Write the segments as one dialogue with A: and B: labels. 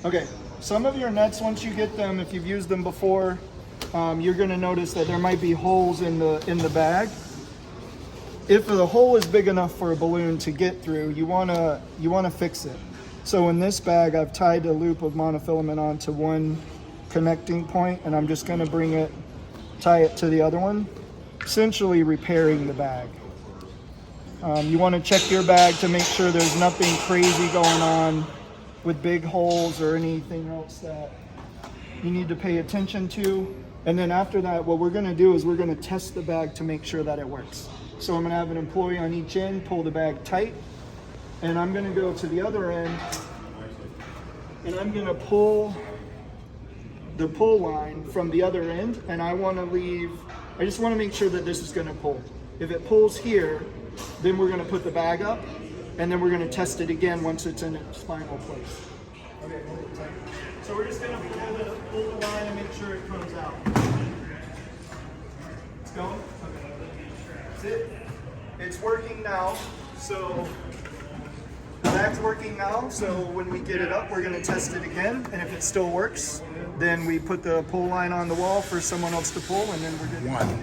A: Okay, some of your nets, once you get them, if you've used them before, you're gonna notice that there might be holes in the bag. If the hole is big enough for a balloon to get through, you wanna fix it. So in this bag, I've tied a loop of monofilament onto one connecting point, and I'm just gonna tie it to the other one, essentially repairing the bag. You wanna check your bag to make sure there's nothing crazy going on with big holes or anything else that you need to pay attention to. And then after that, what we're gonna do is we're gonna test the bag to make sure that it works. So I'm gonna have an employee on each end, pull the bag tight, and I'm gonna go to the other end, and I'm gonna pull the pull line from the other end, and I just wanna make sure that this is gonna pull. If it pulls here, then we're gonna put the bag up, and then we're gonna test it again once it's in its final place. Okay, hold it tight. So we're just gonna pull the line and make sure it comes out. It's going? Okay. That's it. It's working now. So the bag's working now. So when we get it up, we're gonna test it again. And if it still works, then we put the pull line on the wall for someone else to pull, and then we're good.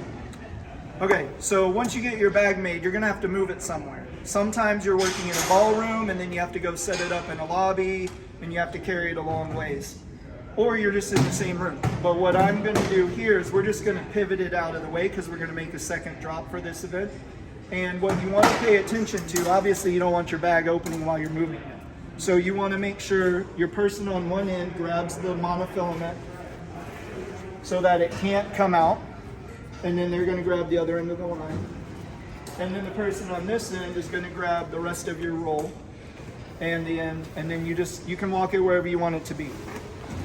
A: Okay, so once you get your bag made, you're gonna have to move it somewhere. Sometimes you're working in a ballroom and then you have to go set it up in a lobby and you have to carry it a long ways. Or you're just in the same room. But what I'm gonna do here is we're just gonna pivot it out of the way because we're gonna make a second drop for this event. And what you wanna pay attention to, obviously you don't want your bag opening while you're moving it. So you wanna make sure your person on one end grabs the monofilament so that it can't come out. And then they're gonna grab the other end of the line. And then the person on this end is gonna grab the rest of your roll and the end, and then you can walk it wherever you want it to be.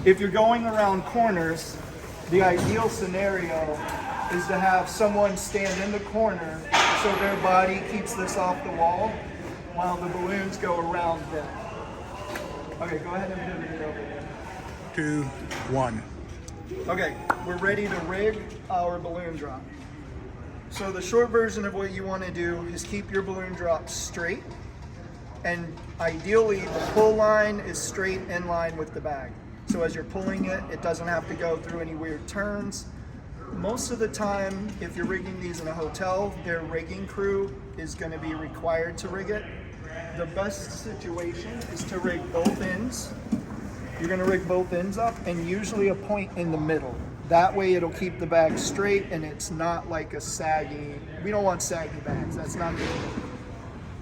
A: If you're going around corners, the ideal scenario is to have someone stand in the corner so their body keeps this off the wall while the balloons go around them. Okay, go ahead and pivot it over there.
B: 2, 1.
A: Okay, we're ready to rig our balloon drop. So the short version of what you want to do is keep your balloon drop straight, and ideally the pull line is straight in line with the bag. So as you're pulling it, it doesn't have to go through any weird turns. Most of the time, if you're rigging these in a hotel, their rigging crew is going to be required to rig it. The best situation is to rig both ends. You're gonna rig both ends up and usually a point in the middle. That way it'll keep the bag straight and it's not like a saggy, we don't want saggy bags, that's not good.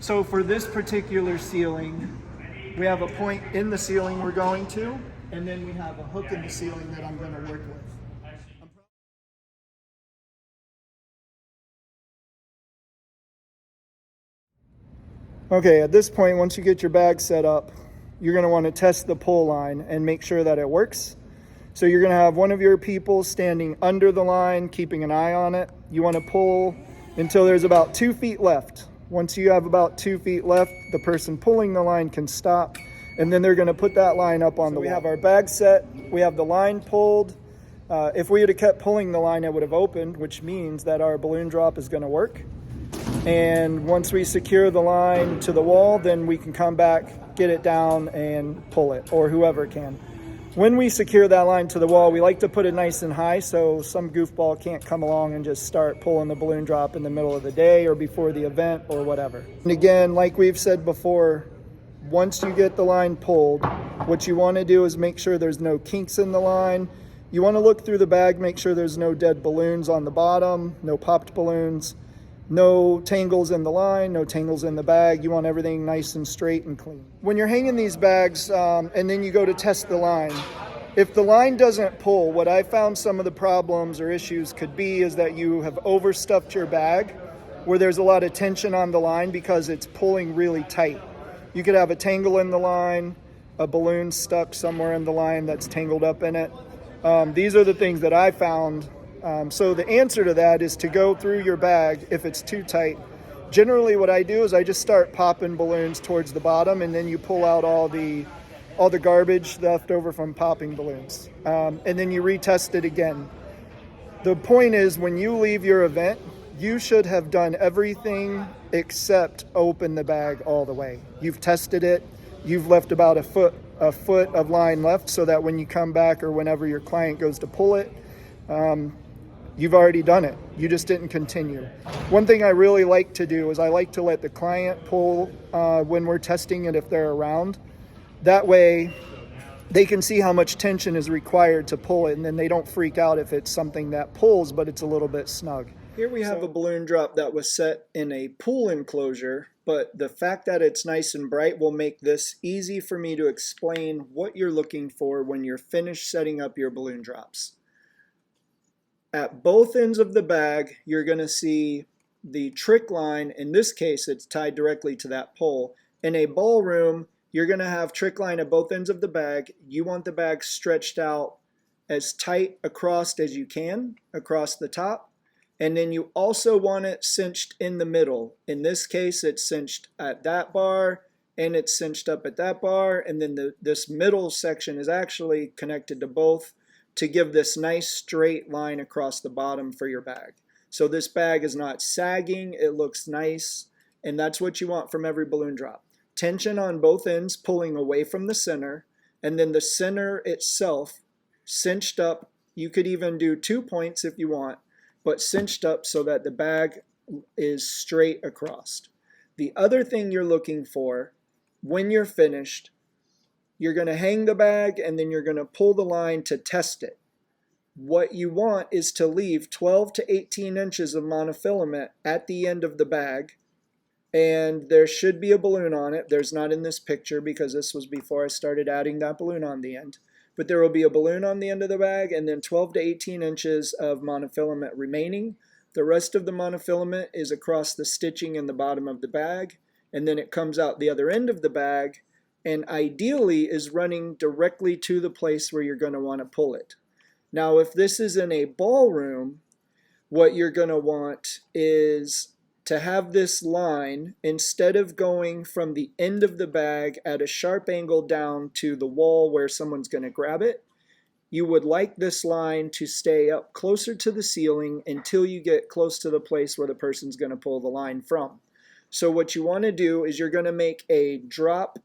A: So for this particular ceiling, we have a point in the ceiling we're going to, and then we have a hook in the ceiling that I'm gonna work with. Okay, at this point, once you get your bag set up, you're gonna wanna test the pull line and make sure that it works. So you're gonna have one of your people standing under the line, keeping an eye on it. You wanna pull until there's about 2 feet left. Once you have about 2 feet left, the person pulling the line can stop, and then they're gonna put that line up on the wall. We have our bag set, we have the line pulled. If we had kept pulling the line, it would have opened, which means that our balloon drop is gonna work. And once we secure the line to the wall, then we can come back, get it down and pull it, or whoever can. When we secure that line to the wall, we like to put it nice and high so some goofball can't come along and just start pulling the balloon drop in the middle of the day or before the event or whatever. And again, like we've said before, once you get the line pulled, what you want to do is make sure there's no kinks in the line. You want to look through the bag, make sure there's no dead balloons on the bottom, no popped balloons. No tangles in the line, no tangles in the bag. You want everything nice and straight and clean. When you're hanging these bags and then you go to test the line, if the line doesn't pull, what I found some of the problems or issues could be is that you have overstuffed your bag where there's a lot of tension on the line because it's pulling really tight. You could have a tangle in the line, a balloon stuck somewhere in the line that's tangled up in it. These are the things that I found. So the answer to that is to go through your bag if it's too tight. Generally what I do is I just start popping balloons towards the bottom, and then you pull out all the garbage left over from popping balloons. And then you retest it again. The point is, when you leave your event, you should have done everything except open the bag all the way. You've tested it. You've left about a foot a foot of line left so that when you come back or whenever your client goes to pull it, you've already done it. You just didn't continue. One thing I really like to do is I like to let the client pull when we're testing it if they're around. That way they can see how much tension is required to pull it, and then they don't freak out if it's something that pulls but it's a little bit snug. Here we have a balloon drop that was set in a pool enclosure, but the fact that it's nice and bright will make this easy for me to explain what you're looking for when you're finished setting up your balloon drops. At both ends of the bag, you're going to see the trick line. In this case, it's tied directly to that pole. In a ballroom, you're going to have trick line at both ends of the bag. You want the bag stretched out as tight across as you can, across the top. And then you also want it cinched in the middle. In this case, it's cinched at that bar, and it's cinched up at that bar. And then this middle section is actually connected to both to give this nice straight line across the bottom for your bag. So this bag is not sagging, it looks nice, and that's what you want from every balloon drop. Tension on both ends pulling away from the center, and then the center itself cinched up. You could even do 2 points if you want, but cinched up so that the bag is straight across. The other thing you're looking for when you're finished, you're going to hang the bag and then you're going to pull the line to test it. What you want is to leave 12 to 18 inches of monofilament at the end of the bag, and there should be a balloon on it. There's not in this picture because this was before I started adding that balloon on the end. But there will be a balloon on the end of the bag and then 12 to 18 inches of monofilament remaining. The rest of the monofilament is across the stitching in the bottom of the bag, and then it comes out the other end of the bag and ideally is running directly to the place where you're going to want to pull it. Now, if this is in a ballroom, what you're going to want is to have this line, instead of going from the end of the bag at a sharp angle down to the wall where someone's going to grab it, you would like this line to stay up closer to the ceiling until you get close to the place where the person's going to pull the line from. So what you want to do is you're going to make a drop,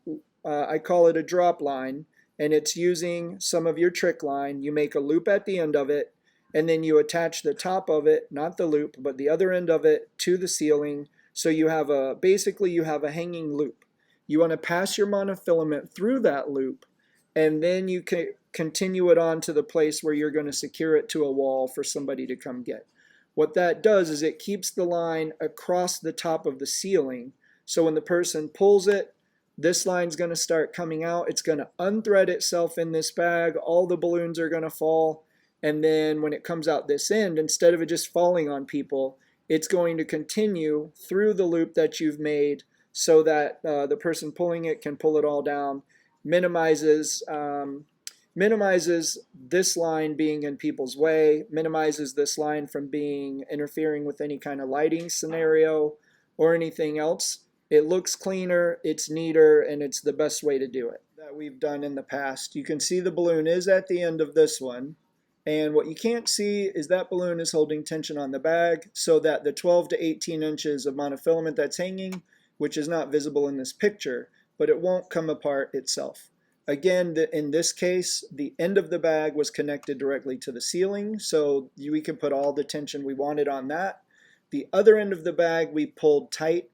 A: I call it a drop line, and it's using some of your trick line. You make a loop at the end of it, and then you attach the top of it, not the loop, but the other end of it to the ceiling. So you have basically you have a hanging loop. You want to pass your monofilament through that loop, and then you can continue it on to the place where you're going to secure it to a wall for somebody to come get. What that does is it keeps the line across the top of the ceiling. So when the person pulls it, this line's going to start coming out. It's going to unthread itself in this bag. All the balloons are going to fall. And then when it comes out this end, instead of it just falling on people, it's going to continue through the loop that you've made so that the person pulling it can pull it all down. Minimizes this line being in people's way, minimizes this line from interfering with any kind of lighting scenario or anything else. It looks cleaner, it's neater, and it's the best way to do it that we've done in the past. You can see the balloon is at the end of this one, and what you can't see is that balloon is holding tension on the bag so that the 12 to 18 inches of monofilament that's hanging, which is not visible in this picture, but it won't come apart itself. Again, in this case, the end of the bag was connected directly to the ceiling, so we could put all the tension we wanted on that. The other end of the bag we pulled tight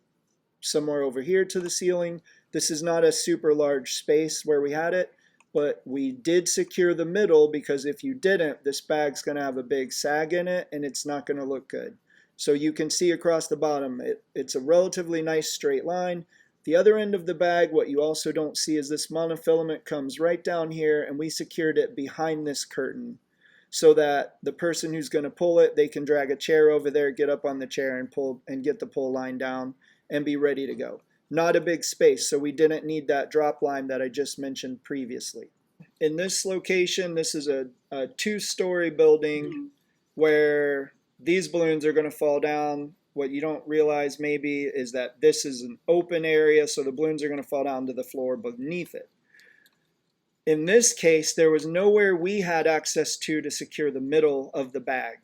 A: somewhere over here to the ceiling. This is not a super large space where we had it, but we did secure the middle because if you didn't, this bag's going to have a big sag in it and it's not going to look good. So you can see across the bottom, it's a relatively nice straight line. The other end of the bag, what you also don't see is this monofilament comes right down here, and we secured it behind this curtain so that the person who's going to pull it, they can drag a chair over there, get up on the chair and pull and get the pull line down and be ready to go. Not a big space, so we didn't need that drop line that I just mentioned previously. In this location, this is a two-story building where these balloons are going to fall down. What you don't realize maybe is that this is an open area, so the balloons are going to fall down to the floor beneath it. In this case, there was nowhere we had access to secure the middle of the bag.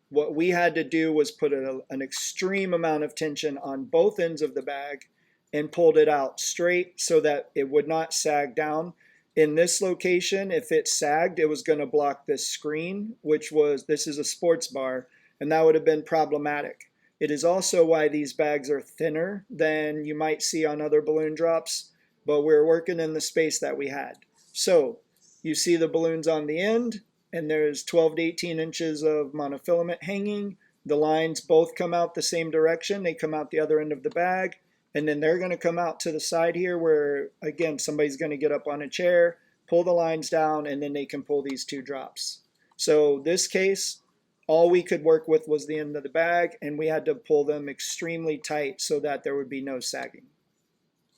A: What we had to do was put an extreme amount of tension on both ends of the bag and pulled it out straight so that it would not sag down. In this location, if it sagged, it was going to block this screen, this is a sports bar, and that would have been problematic. It is also why these bags are thinner than you might see on other balloon drops, but we're working in the space that we had. So you see the balloons on the end, and there's 12 to 18 inches of monofilament hanging. The lines both come out the same direction. They come out the other end of the bag. And then they're going to come out to the side here where, again, somebody's going to get up on a chair, pull the lines down, and then they can pull these two drops. So this case, all we could work with was the end of the bag, and we had to pull them extremely tight so that there would be no sagging.